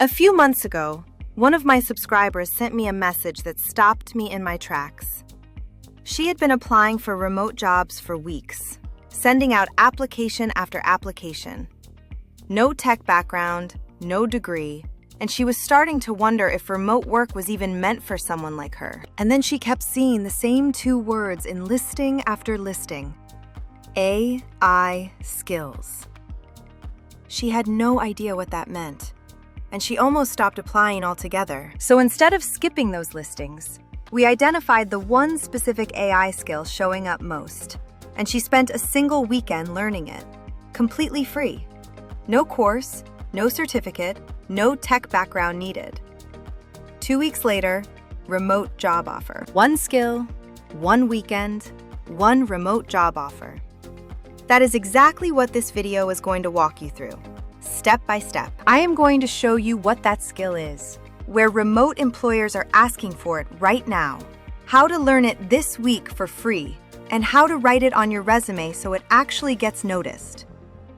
A few months ago, one of my subscribers sent me a message that stopped me in my tracks. She had been applying for remote jobs for weeks, sending out application after application. No tech background, no degree, and she was starting to wonder if remote work was even meant for someone like her. And then she kept seeing the same two words in listing after listing: AI skills. She had no idea what that meant, and she almost stopped applying altogether. So instead of skipping those listings, we identified the one specific AI skill showing up most, and she spent a single weekend learning it, completely free. No course, no certificate, no tech background needed. 2 weeks later, remote job offer. One skill, one weekend, one remote job offer. That is exactly what this video is going to walk you through, step by step. I am going to show you what that skill is, where remote employers are asking for it right now, how to learn it this week for free, and how to write it on your resume so it actually gets noticed.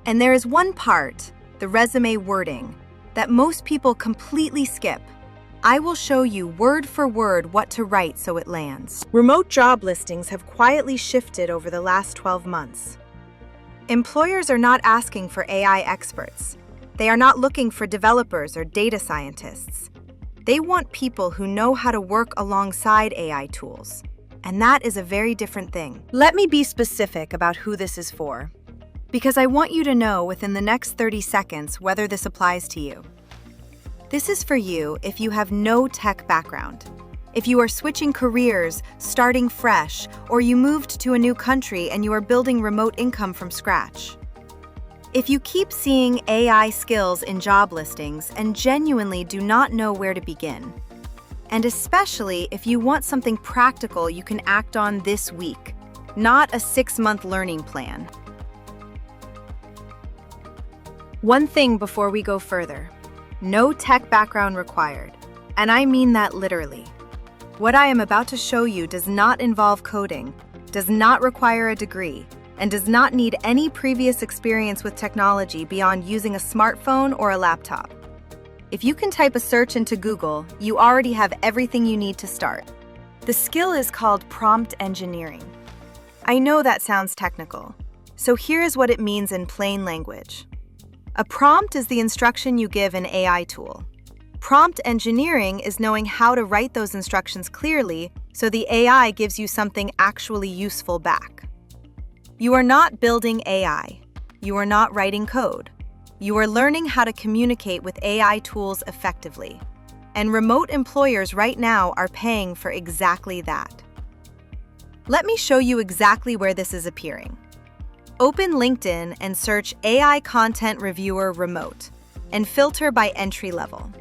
And there is one part, the resume wording, that most people completely skip. I will show you word for word what to write so it lands. Remote job listings have quietly shifted over the last 12 months. Employers are not asking for AI experts. They are not looking for developers or data scientists. They want people who know how to work alongside AI tools. And that is a very different thing. Let me be specific about who this is for, because I want you to know within the next 30 seconds whether this applies to you. This is for you if you have no tech background, if you are switching careers, starting fresh, or you moved to a new country and you are building remote income from scratch. If you keep seeing AI skills in job listings and genuinely do not know where to begin, and especially if you want something practical you can act on this week, not a 6-month learning plan. One thing before we go further: no tech background required, and I mean that literally. What I am about to show you does not involve coding, does not require a degree, and does not need any previous experience with technology beyond using a smartphone or a laptop. If you can type a search into Google, you already have everything you need to start. The skill is called prompt engineering. I know that sounds technical, so here is what it means in plain language. A prompt is the instruction you give an AI tool. Prompt engineering is knowing how to write those instructions clearly so the AI gives you something actually useful back. You are not building AI. You are not writing code. You are learning how to communicate with AI tools effectively. And remote employers right now are paying for exactly that. Let me show you exactly where this is appearing. Open LinkedIn and search AI Content Reviewer Remote and filter by entry level.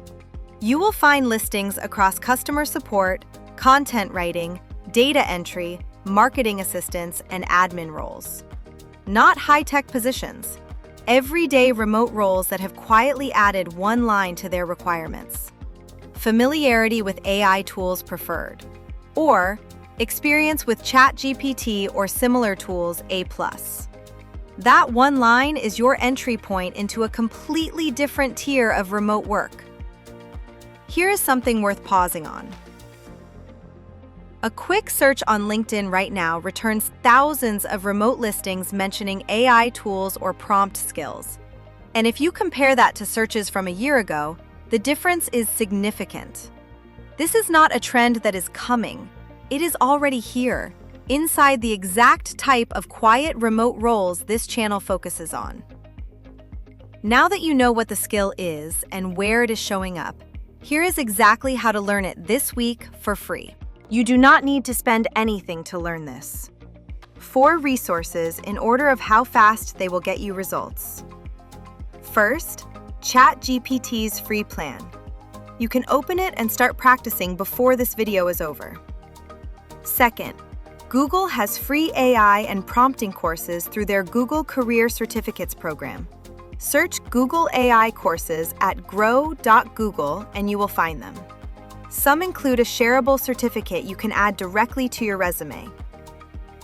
You will find listings across customer support, content writing, data entry, marketing assistants, and admin roles. Not high-tech positions. Everyday remote roles that have quietly added one line to their requirements. Familiarity with AI tools preferred. Or experience with ChatGPT or similar tools A+. That one line is your entry point into a completely different tier of remote work. Here is something worth pausing on. A quick search on LinkedIn right now returns thousands of remote listings mentioning AI tools or prompt skills. And if you compare that to searches from a year ago, the difference is significant. This is not a trend that is coming. It is already here, inside the exact type of quiet remote roles this channel focuses on. Now that you know what the skill is and where it is showing up, here is exactly how to learn it this week for free. You do not need to spend anything to learn this. 4 resources in order of how fast they will get you results. First, ChatGPT's free plan. You can open it and start practicing before this video is over. Second, Google has free AI and prompting courses through their Google Career Certificates program. Search Google AI courses at grow.google and you will find them. Some include a shareable certificate you can add directly to your resume.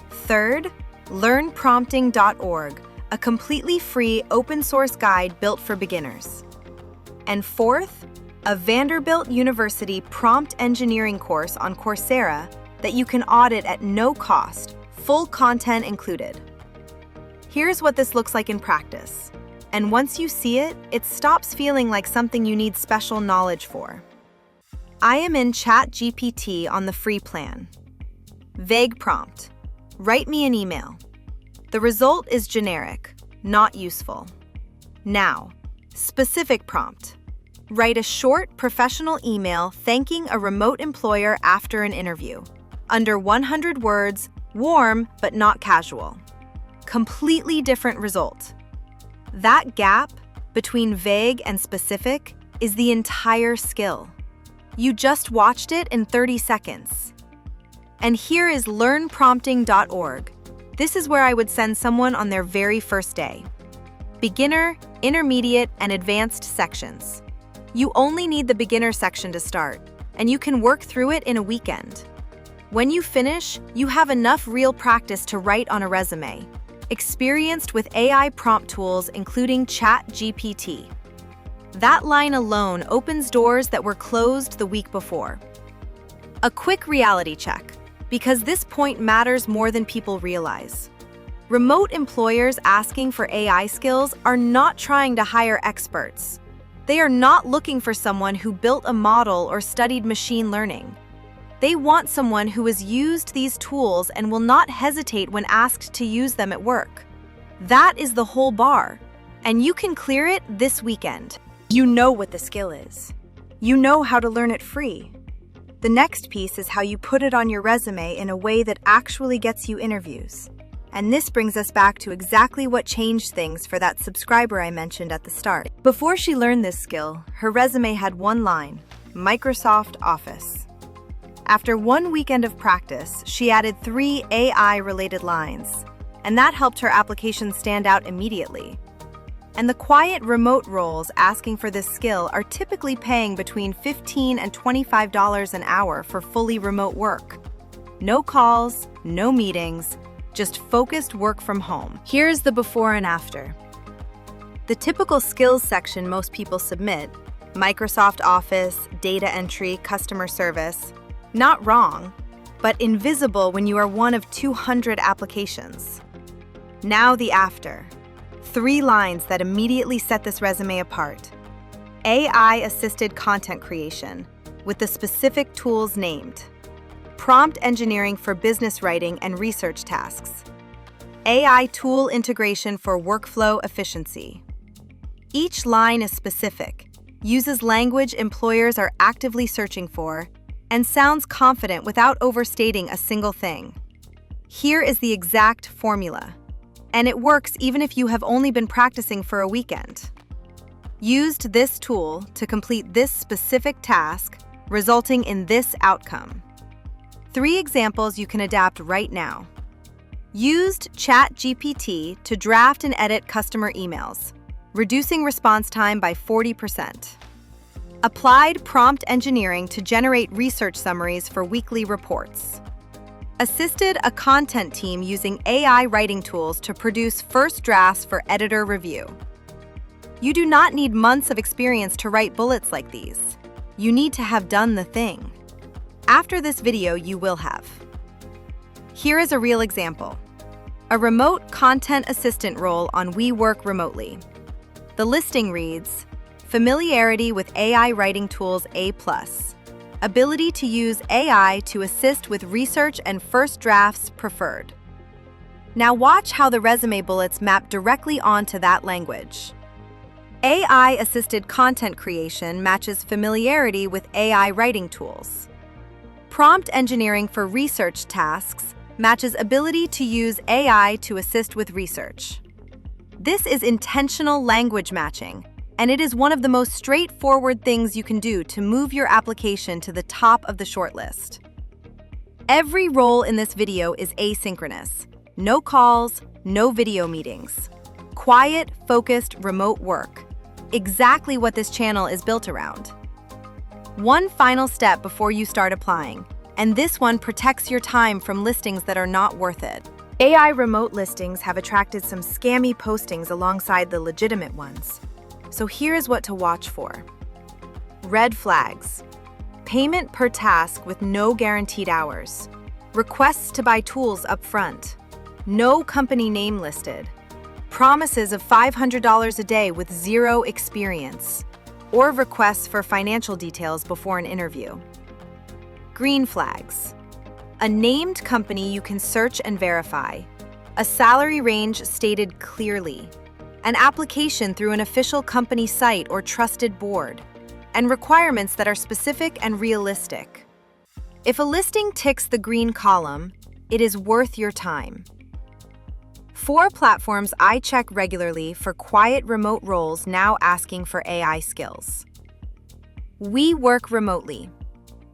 Third, learnprompting.org, a completely free open source guide built for beginners. And fourth, a Vanderbilt University prompt engineering course on Coursera that you can audit at no cost, full content included. Here's what this looks like in practice. And once you see it, it stops feeling like something you need special knowledge for. I am in ChatGPT on the free plan. Vague prompt. Write me an email. The result is generic, not useful. Now, specific prompt. Write a short, professional email thanking a remote employer after an interview. Under 100 words, warm but not casual. Completely different result. That gap between vague and specific is the entire skill. You just watched it in 30 seconds. And here is learnprompting.org. This is where I would send someone on their very first day. Beginner, intermediate, and advanced sections. You only need the beginner section to start, and you can work through it in a weekend. When you finish, you have enough real practice to write on a resume, experienced with AI prompt tools including ChatGPT. That line alone opens doors that were closed the week before. A quick reality check, because this point matters more than people realize. Remote employers asking for AI skills are not trying to hire experts. They are not looking for someone who built a model or studied machine learning. They want someone who has used these tools and will not hesitate when asked to use them at work. That is the whole bar, and you can clear it this weekend. You know what the skill is. You know how to learn it free. The next piece is how you put it on your resume in a way that actually gets you interviews. And this brings us back to exactly what changed things for that subscriber I mentioned at the start. Before she learned this skill, her resume had one line: Microsoft Office. After 1 weekend of practice, she added 3 AI-related lines, and that helped her application stand out immediately. And the quiet remote roles asking for this skill are typically paying between $15 and $25 an hour for fully remote work. No calls, no meetings, just focused work from home. Here's the before and after. The typical skills section most people submit: Microsoft Office, data entry, customer service. Not wrong, but invisible when you are one of 200 applications. Now the after. 3 lines that immediately set this resume apart. AI-assisted content creation, with the specific tools named. Prompt engineering for business writing and research tasks. AI tool integration for workflow efficiency. Each line is specific, uses language employers are actively searching for, and sounds confident without overstating a single thing. Here is the exact formula. And it works even if you have only been practicing for a weekend. Used this tool to complete this specific task, resulting in this outcome. 3 examples you can adapt right now. Used ChatGPT to draft and edit customer emails, reducing response time by 40%. Applied prompt engineering to generate research summaries for weekly reports. Assisted a content team using AI writing tools to produce first drafts for editor review. You do not need months of experience to write bullets like these. You need to have done the thing. After this video, you will have. Here is a real example. A remote content assistant role on We Work Remotely. The listing reads, familiarity with AI writing tools A+. Ability to use AI to assist with research and first drafts preferred. Now watch how the resume bullets map directly onto that language. AI-assisted content creation matches familiarity with AI writing tools. Prompt engineering for research tasks matches ability to use AI to assist with research. This is intentional language matching, and it is one of the most straightforward things you can do to move your application to the top of the shortlist. Every role in this video is asynchronous. No calls, no video meetings. Quiet, focused, remote work. Exactly what this channel is built around. One final step before you start applying, and this one protects your time from listings that are not worth it. AI remote listings have attracted some scammy postings alongside the legitimate ones. So here's what to watch for. Red flags. Payment per task with no guaranteed hours. Requests to buy tools up front. No company name listed. Promises of $500 a day with zero experience. Or requests for financial details before an interview. Green flags. A named company you can search and verify. A salary range stated clearly. An application through an official company site or trusted board. And requirements that are specific and realistic. If a listing ticks the green column, it is worth your time. 4 platforms I check regularly for quiet remote roles now asking for AI skills. We work remotely.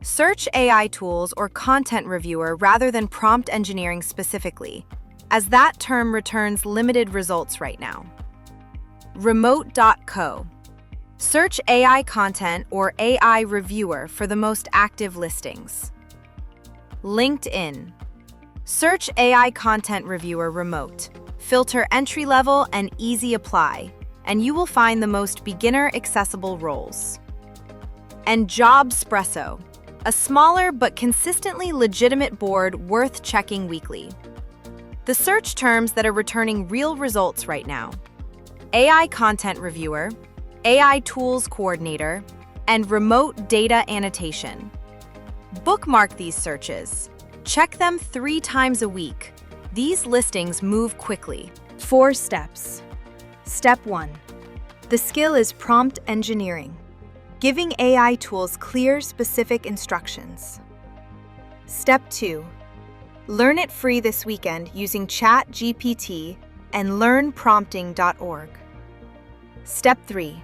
Search AI tools or content reviewer rather than prompt engineering specifically, as that term returns limited results right now. Remote.co. Search AI content or AI reviewer for the most active listings. LinkedIn. Search AI content reviewer remote. Filter entry level and easy apply, and you will find the most beginner accessible roles. And Jobspresso, a smaller but consistently legitimate board worth checking weekly. The search terms that are returning real results right now: AI content reviewer, AI tools coordinator, and remote data annotation. Bookmark these searches. Check them 3 times a week. These listings move quickly. 4 steps. Step 1. The skill is prompt engineering, giving AI tools clear, specific instructions. Step 2. Learn it free this weekend using ChatGPT and learnprompting.org. Step 3.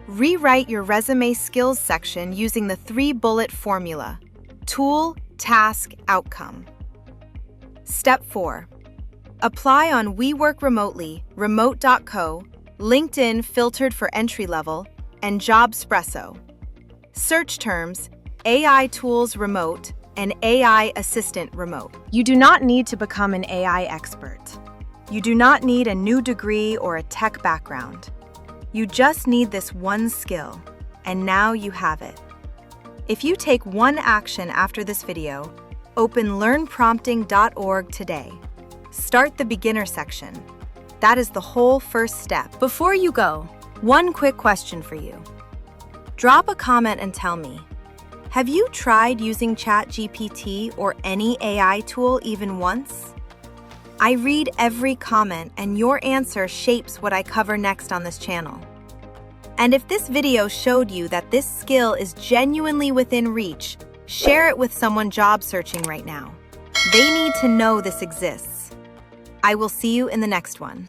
Rewrite your resume skills section using the 3-bullet formula: tool, task, outcome. Step 4. Apply on We Work Remotely, remote.co, LinkedIn filtered for entry level, and Jobspresso. Search terms: AI tools remote and AI assistant remote. You do not need to become an AI expert. You do not need a new degree or a tech background. You just need this one skill, and now you have it. If you take one action after this video, open learnprompting.org today. Start the beginner section. That is the whole first step. Before you go, one quick question for you. Drop a comment and tell me, have you tried using ChatGPT or any AI tool even once? I read every comment, and your answer shapes what I cover next on this channel. And if this video showed you that this skill is genuinely within reach, share it with someone job searching right now. They need to know this exists. I will see you in the next one.